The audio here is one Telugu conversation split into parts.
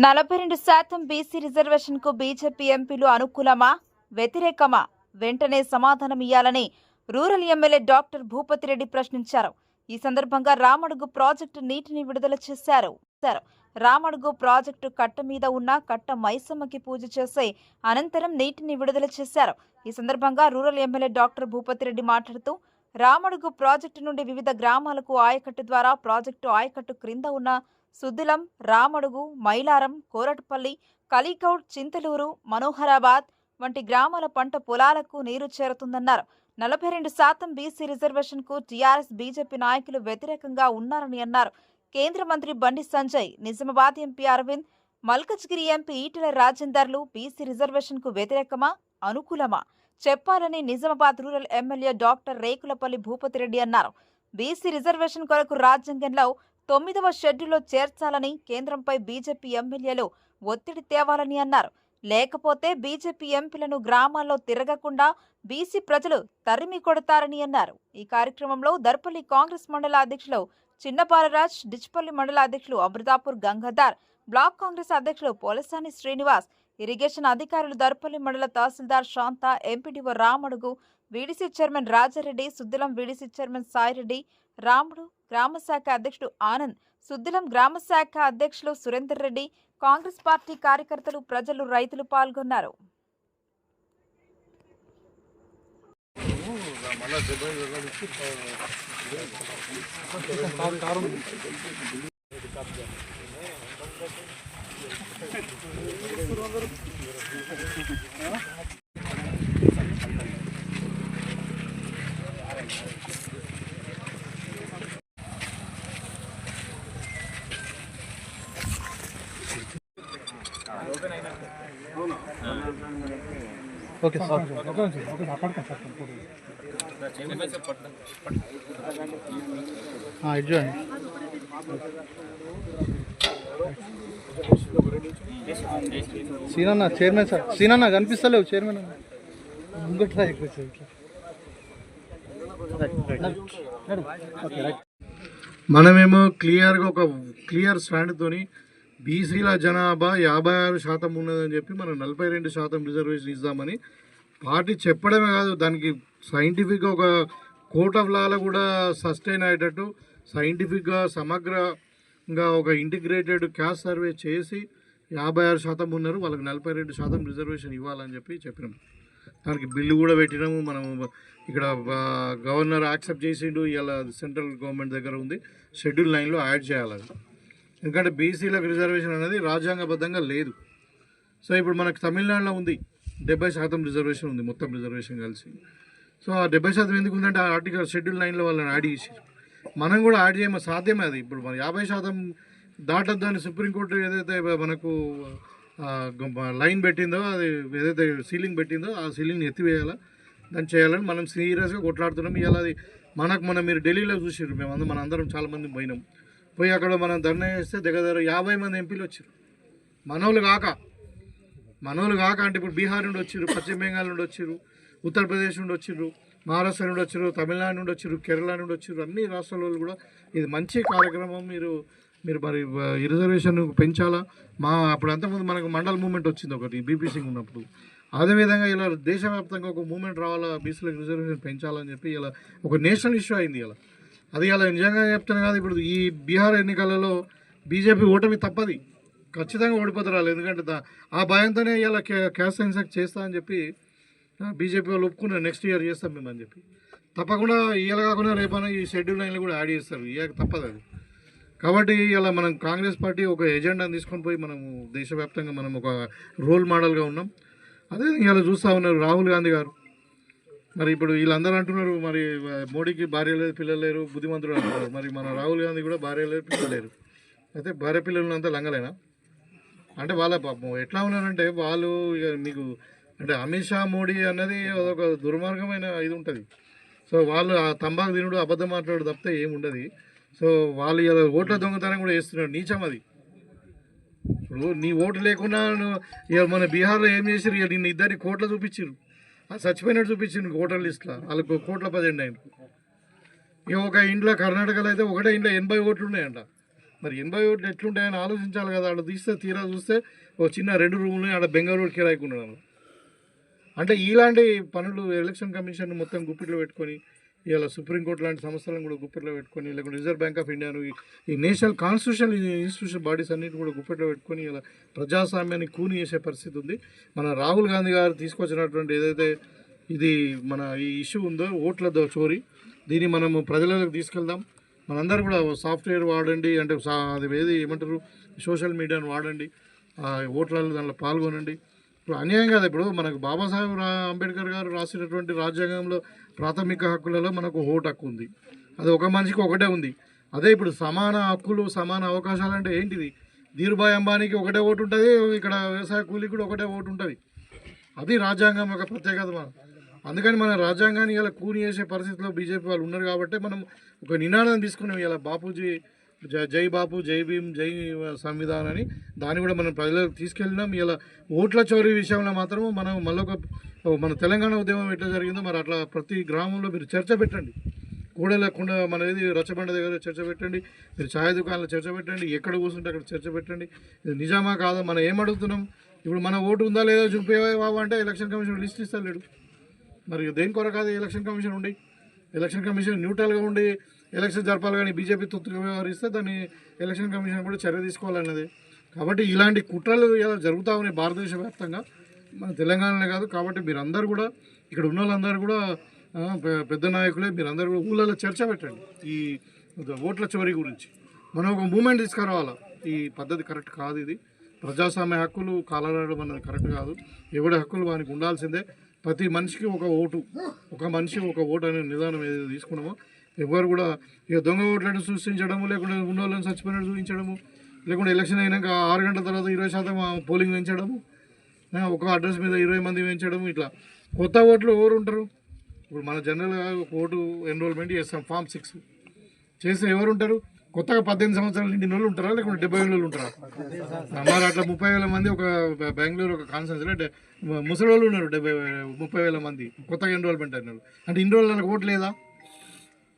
42% బీసీ రిజర్వేషన్ కు బీజేపీ ఎంపీలు అనుకూలమా వ్యతిరేకమా వెంటనే సమాధానం ఇయ్యాలని రూరల్ ఎమ్మెల్యే డాక్టర్ భూపతిరెడ్డి ప్రశ్నించారు. ఈ సందర్భంగా రామడుగు ప్రాజెక్టు నీటిని విడుదల చేశారు. రామడుగు ప్రాజెక్టు కట్ట మీద ఉన్న కట్ట మైసమ్మకి పూజ చేసి అనంతరం నీటిని విడుదల చేశారు. ఈ సందర్భంగా రూరల్ ఎమ్మెల్యే డాక్టర్ భూపతిరెడ్డి మాట్లాడుతూ రామడుగు ప్రాజెక్టు నుండి వివిధ గ్రామాలకు ఆయకట్టు ద్వారా ప్రాజెక్టు ఆయకట్టు క్రింద ఉన్న సుద్దిలం, రామడుగు, మైలారం, కోరటపల్లి, కలిగౌడ్, చింతలూరు, మనోహరాబాద్ వంటి గ్రామాల పంట పొలాలకు నీరు చేరుతుందన్నారు. 42% బీసీ రిజర్వేషన్ కు టీఆర్ఎస్ బీజేపీ నాయకులు వ్యతిరేకంగా ఉన్నారని అన్నారు. కేంద్ర మంత్రి బండి సంజయ్, నిజామాబాద్ ఎంపీ అరవింద్, మల్కజ్గిరి ఎంపీ ఈటెల రాజేందర్లు బీసీ రిజర్వేషన్ కు వ్యతిరేకమా అనుకూలమా చెప్పాలని Nizamabad rural MLA doctor Rekulapalli Bhupathi Reddy అన్నారు. బీసీ రిజర్వేషన్ కొరకు రాజ్యాంగంలో 9వ షెడ్యూల్లో చేర్చాలని కేంద్రంపై బీజేపీ ఎమ్మెల్యేలు ఒత్తిడి తేవాలని అన్నారు. లేకపోతే బీజేపీ ఎంపీలను గ్రామాల్లో తిరగకుండా బీసీ ప్రజలు తరిమి కొడతారని అన్నారు. ఈ కార్యక్రమంలో దర్పల్లి కాంగ్రెస్ మండల అధ్యక్షులు చిన్నపాలరాజ్, డిచ్పల్లి మండల అధ్యక్షులు అమృతాపూర్ గంగాధర్, బ్లాక్ కాంగ్రెస్ అధ్యక్షులు పోలసాని శ్రీనివాస్, ఇరిగేషన్ అధికారులు దర్పల్లి మండల తహసీల్దార్ Shanta, MPDO Ramadugu, VDC chairman Raja Reddy, Suddilam VDC chairman Sai Reddy, Ramudu గ్రామశాఖ అధ్యక్షుడు ఆనంద్, సుద్దిలం గ్రామశాఖ అధ్యక్షులు సురేందర్ రెడ్డి, కాంగ్రెస్ పార్టీ కార్యకర్తలు, ప్రజలు, రైతులు పాల్గొన్నారు. ఓకే సార్, సీనన్న చైర్మన్ సార్, సీనన్న కనిపిస్తలేవు చైర్మన్ అన్న ముంగట్రా మనమేమో క్లియర్గా ఒక క్లియర్ స్టాండ్తోని బీసీల జనాభా 56% ఉన్నదని చెప్పి మనం 42% రిజర్వేషన్ ఇద్దామని పార్టీ చెప్పడమే కాదు, దానికి సైంటిఫిక్గా ఒక కోర్ట్ ఆఫ్ లాలో కూడా సస్టైన్ అయ్యేటట్టు సైంటిఫిక్గా సమగ్రంగా ఒక ఇంటిగ్రేటెడ్ క్యాస్ట్ సర్వే చేసి 56% ఉన్నారు, వాళ్ళకి 42% రిజర్వేషన్ ఇవ్వాలని చెప్పినాం. దానికి బిల్లు కూడా పెట్టినాము. మనము ఇక్కడ గవర్నర్ యాక్సెప్ట్ చేసిండు. ఇలా సెంట్రల్ గవర్నమెంట్ దగ్గర ఉంది, షెడ్యూల్ 9లో యాడ్ చేయాలని. ఎందుకంటే బీసీలకు రిజర్వేషన్ అనేది రాజ్యాంగబద్ధంగా లేదు. సో ఇప్పుడు మనకు తమిళనాడులో ఉంది 70% రిజర్వేషన్ ఉంది, మొత్తం రిజర్వేషన్ కలిసి. సో ఆ 70% ఎందుకు ఉందంటే ఆ ఆర్టికల్ షెడ్యూల్ 9లో వాళ్ళని యాడ్ చేసారు. మనం కూడా యాడ్ చేయమో సాధ్యమే. అది ఇప్పుడు మన 50% దాటద్దని సుప్రీంకోర్టు ఏదైతే మనకు లైన్ పెట్టిందో, అది ఏదైతే సీలింగ్ పెట్టిందో ఆ సీలింగ్ని ఎత్తివేయాలా, దాన్ని చేయాలని మనం సీరియస్గా కొట్లాడుతున్నాం. ఇలా అది మనం మీరు ఢిల్లీలో చూసారు, మన అందరం చాలామంది పోయినాం. పోయి అక్కడ మనం ధర్నా చేస్తే దగ్గర 50 మంది ఎంపీలు వచ్చారు. మనోళ్ళు కాక అంటే ఇప్పుడు బీహార్ నుండి వచ్చారు, పశ్చిమ బెంగాల్ నుండి వచ్చారు, ఉత్తరప్రదేశ్ నుండి వచ్చారు, మహారాష్ట్ర నుండి వచ్చారు, తమిళనాడు నుండి వచ్చారు, కేరళ నుండి వచ్చారు. అన్ని రాష్ట్రాల వాళ్ళు కూడా ఇది మంచి కార్యక్రమం. మీరు మరి రిజర్వేషన్ పెంచాలా. అప్పుడు అంతకుముందు మనకు మండల్ మూమెంట్ వచ్చింది ఒకటి బీపీసింగ్ ఉన్నప్పుడు. అదేవిధంగా ఇలా దేశవ్యాప్తంగా ఒక మూమెంట్ రావాలా, బీసీలకు రిజర్వేషన్ పెంచాలని చెప్పి ఇలా ఒక నేషనల్ ఇష్యూ అయింది. ఇలా అది అలా నిజంగా చెప్తాను కాదు. ఇప్పుడు ఈ బీహార్ ఎన్నికలలో బీజేపీ ఓటమి తప్పది, ఖచ్చితంగా ఓడిపోతారు. ఎందుకంటే ఆ భయంతోనే ఇలా క్యాస్ట్ సెన్సెక్స్ చేస్తా అని చెప్పి బీజేపీ వాళ్ళు ఒప్పుకున్నారు, నెక్స్ట్ ఇయర్ చేస్తాం మేము అని చెప్పి. తప్పకుండా ఇలా కాకుండా రేపైనా ఈ షెడ్యూల్ 9లో కూడా యాడ్ చేస్తారు, తప్పదు అది. కాబట్టి ఇలా మనం కాంగ్రెస్ పార్టీ ఒక ఎజెండాని తీసుకొని పోయి మనము దేశవ్యాప్తంగా మనం ఒక రోల్ మోడల్గా ఉన్నాం. అదే ఇలా చూస్తూ ఉన్నారు రాహుల్ గాంధీ గారు. మరి ఇప్పుడు వీళ్ళందరూ అంటున్నారు మరి మోడీకి భార్య లేదు, పిల్లలు లేరు, బుద్ధిమంతుడు అంటున్నారు. మరి మన రాహుల్ గాంధీ కూడా భార్య లేరు, పిల్లలు లేరు. అయితే భార్య పిల్లలంతా లంగలేనా? అంటే వాళ్ళ పాపం ఎట్లా ఉన్నారంటే వాళ్ళు ఇక మీకు అంటే అమిత్ షా, మోడీ అన్నది ఒక దుర్మార్గమైన ఇది ఉంటుంది. సో వాళ్ళు ఆ తంబాకు తినుడు, అబద్ధం మాట్లాడు తప్పితే ఏముండదు. సో వాళ్ళు ఇలా ఓట్ల దొంగతనం కూడా చేస్తున్నారు, నీచం అది. ఇప్పుడు నీ ఓటు లేకుండా ఇక మన బీహార్లో ఏం చేసారు, ఇక నిన్ను ఇద్దరిని కోట్ల చూపించారు, చచ్చిపోయినట్టు చూపించింది ఓటర్ లిస్ట్లో. వాళ్ళకు కోట్ల 10 ఇక ఒక ఇంట్లో కర్ణాటకలో అయితే ఒకటే ఇంట్లో 80 ఓట్లు ఉన్నాయంట. మరి 80 ఓట్లు ఎట్లుంటాయని ఆలోచించాలి కదా. ఆడ తీరా చూస్తే ఒక చిన్న 2 రూములు ఆడ బెంగళూరు కిరాయికున్నాను. అంటే ఇలాంటి పనులు ఎలక్షన్ కమిషన్ మొత్తం గుప్పిట్లో పెట్టుకొని ఇలా సుప్రీంకోర్టు లాంటి సంస్థలను కూడా గుప్పిట్లో పెట్టుకొని, లేకుంటే రిజర్వ్ బ్యాంక్ ఆఫ్ ఇండియాను, ఈ నేషనల్ కాన్స్టిట్యూషన్ ఇన్స్టిట్యూషన్ బాడీస్ అన్నిటి కూడా గుప్పిట్లో పెట్టుకొని ఇలా ప్రజాస్వామ్యాన్ని కూని చేసే పరిస్థితి ఉంది. మన రాహుల్ గాంధీ గారు తీసుకొచ్చినటువంటి ఏదైతే ఇది మన ఈ ఇష్యూ ఉందో ఓట్ల చోరీ, దీన్ని మనము ప్రజలకు తీసుకెళ్దాం. మనందరూ కూడా సాఫ్ట్వేర్ వాడండి, అంటే అది ఏమంటారు సోషల్ మీడియాను వాడండి, ఓట్లలో దానిలో పాల్గొనండి. ఇప్పుడు అన్యాయం కాదు. ఇప్పుడు మనకు బాబాసాహెబ్ అంబేద్కర్ గారు రాసినటువంటి రాజ్యాంగంలో ప్రాథమిక హక్కులలో మనకు ఓటు హక్కు ఉంది. అది ఒక మనిషికి ఒకటే ఉంది. అదే ఇప్పుడు సమాన హక్కులు సమాన అవకాశాలు అంటే ఏంటిది? ధీరుభాయ్ అంబానీకి ఒకటే ఓటు ఉంటుంది, ఇక్కడ వ్యవసాయ కూలీకి కూడా ఒకటే ఓటు ఉంటుంది. అది రాజ్యాంగం యొక్క ప్రత్యేకత. అందుకని మన రాజ్యాంగాన్ని ఇలా కూని చేసే పరిస్థితిలో బీజేపీ వాళ్ళు ఉన్నారు కాబట్టి మనం ఒక నినాదం తీసుకున్నాం ఇలా బాపూజీ జై బాపు, జై భీమ్, జై సంవిధాన్ అని. దాన్ని కూడా మనం ప్రజలకు తీసుకెళ్ళినాం. ఇలా ఓట్ల చోరీ విషయంలో మాత్రము మనం మళ్ళొక మన తెలంగాణ ఉద్యమం ఎట్లా జరిగిందో మరి అట్లా ప్రతి గ్రామంలో మీరు చర్చ పెట్టండి. కూడలేకుండా మన ఏది రచ్చబండ దగ్గర చర్చ పెట్టండి, మీరు ఛాయ్ దుకాణంలో చర్చ పెట్టండి, ఎక్కడ కూర్చుంటే అక్కడ చర్చ పెట్టండి. ఇది నిజమా కాదా మనం ఏమడుగుతున్నాం? ఇప్పుడు మన ఓటు ఉందా లేదా చూపేవా బాబు అంటే ఎలక్షన్ కమిషన్ లిస్ట్ ఇస్తలేడు. మరి దేని కొరకు అది ఎలక్షన్ కమిషన్ ఉండి, ఎలక్షన్ కమిషన్ న్యూట్రల్గా ఉండి ఎలక్షన్ జరపాలి. కానీ బీజేపీ తొత్తుగా వ్యవహరిస్తే దాన్ని ఎలక్షన్ కమిషన్ కూడా చర్య తీసుకోవాలన్నది. కాబట్టి ఇలాంటి కుట్రలు ఇలా జరుగుతూ ఉన్నాయి భారతదేశ వ్యాప్తంగా, మన తెలంగాణలో కాదు. కాబట్టి మీరందరూ కూడా ఇక్కడ ఉన్న వాళ్ళందరూ కూడా పెద్ద నాయకులే, మీరందరూ కూడా ఊళ్ళలో చర్చ పెట్టండి ఈ ఓట్ల చోరీ గురించి. మనం ఒక మూమెంట్ తీసుకురావాలా. ఈ పద్ధతి కరెక్ట్ కాదు. ఇది ప్రజాస్వామ్య హక్కులు కాలరాడడం అన్నది కరెక్ట్ కాదు. ఎవరి హక్కులు వానికి ఉండాల్సిందే. ప్రతి మనిషికి ఒక ఓటు, ఒక మనిషి ఒక ఓటు అనే నిదానం ఏదైతే తీసుకున్నామో ఎవరు కూడా ఇక దొంగ ఓట్లను సృష్టించడము, లేకుంటే ఉన్న వాళ్ళని చచ్చిపోయినట్టు చూపించడము, లేకుంటే ఎలక్షన్ అయినాక 6 గంటల తర్వాత 20% పోలింగ్ పెంచడము, ఒక అడ్రస్ మీద 20 మంది పెంచడము, ఇట్లా కొత్త ఓట్లు ఎవరు ఉంటారు? ఇప్పుడు మన జనరల్గా ఒక ఓటు ఎన్రోల్మెంట్ చేస్తాం, ఫామ్ 6 చేస్తే ఎవరు ఉంటారు? కొత్తగా 18 సంవత్సరాలు నిండిన వాళ్ళు ఉంటారా, లేకుంటే 70 ఏళ్ళు ఉంటారా? మరి అట్లా 30,000 మంది ఒక బెంగళూరు ఒక కాన్స్టిట్యూన్సీలో ముసలి వాళ్ళు ఉన్నారు. 30,000 మంది కొత్తగా ఎన్రోల్మెంట్ అయినారు. అంటే ఇన్ని రోజులు నాకు ఓటు లేదా?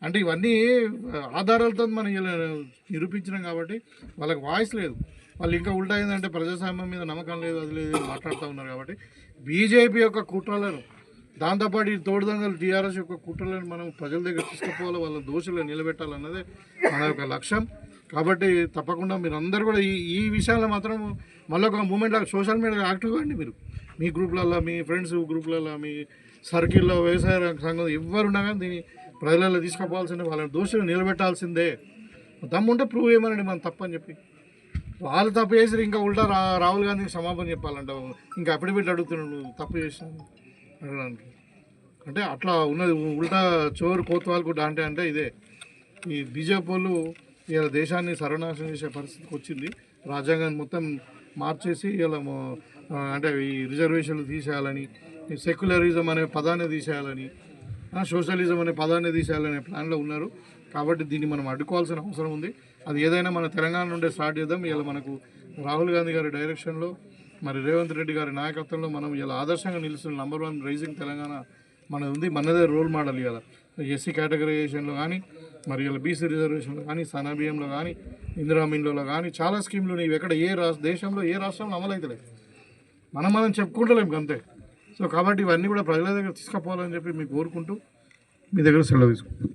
అంటే ఇవన్నీ ఆధారాలతో మనం ఇలా నిరూపించినాం కాబట్టి వాళ్ళకి వాయిస్ లేదు. వాళ్ళు ఇంకా ఉల్టా అయిందంటే ప్రజాస్వామ్యం మీద నమ్మకం లేదు, అది లేదు మాట్లాడుతూ ఉన్నారు. కాబట్టి బీజేపీ యొక్క కుట్రలను, దాంతోపాటు ఈ తోడుదంగలు టీఆర్ఎస్ యొక్క కుట్రలను మనం ప్రజల దగ్గర తీసుకుపోవాలి, వాళ్ళ దోషులను నిలబెట్టాలన్నదే మన యొక్క లక్ష్యం. కాబట్టి తప్పకుండా మీరు అందరూ కూడా ఈ విషయాల్లో మాత్రం మళ్ళీ ఒక మూమెంట్ సోషల్ మీడియా యాక్టివ్గా అండి. మీరు మీ గ్రూప్లలో, మీ ఫ్రెండ్స్ గ్రూప్లలో, మీ సర్కిల్లో వ్యవసాయ సంఘం ఎవరున్నా కానీ దీన్ని ప్రజలలో తీసుకుపోవాల్సిందే, వాళ్ళని దోషులు నిలబెట్టాల్సిందే. దమ్ముంటే ప్రూవ్ చేయమనండి మనం తప్పని చెప్పి. వాళ్ళు తప్పు చేసి ఇంకా ఉల్టా రాహుల్ గాంధీకి క్షమాపణ చెప్పాలంట, ఇంకా అఫిడవిట్ అడుగుతున్నాడు తప్పు చేసినాను అడగడానికి. అంటే అట్లా ఉన్నది ఉల్టా చోరు కోత్వాల్ కూడా అంటే ఇదే ఈ బీజేపీ వాళ్ళు ఇలా దేశాన్ని సర్వనాశనం చేసే పరిస్థితికి వచ్చింది. రాజ్యాంగాన్ని మొత్తం మార్చేసి ఇలా అంటే ఈ రిజర్వేషన్లు తీసేయాలని, సెక్యులరిజం అనే పదాన్ని తీసేయాలని, సోషలిజం అనే పదాన్ని తీసేయాలనే ప్లాన్లో ఉన్నారు. కాబట్టి దీన్ని మనం అడ్డుకోవాల్సిన అవసరం ఉంది. అది ఏదైనా మన తెలంగాణ నుండే స్టార్ట్ చేద్దాం. ఇలా మనకు రాహుల్ గాంధీ గారి డైరెక్షన్లో, మరి రేవంత్ రెడ్డి గారి నాయకత్వంలో మనం ఇలా ఆదర్శంగా నిలుస్తున్న #1 రైజింగ్ తెలంగాణ మనది ఉంది. మనదే రోల్ మోడల్. ఇలా ఎస్సీ కేటగరైజేషన్లో కానీ, మరి ఇలా బీసీ రిజర్వేషన్లో కానీ, సనాబియంలో కానీ, ఇందిరామిన్లో కానీ చాలా స్కీమ్లు ఉన్నాయి. ఎక్కడ దేశంలో ఏ రాష్ట్రంలో అమలవుతలేదు. మనం చెప్పుకుంటలేము అంతే. సో కాబట్టి ఇవన్నీ కూడా ప్రజల దగ్గర తీసుకుపోవాలని చెప్పి మీకు కోరుకుంటూ మీ దగ్గర సెలవు తీసుకుంటాం.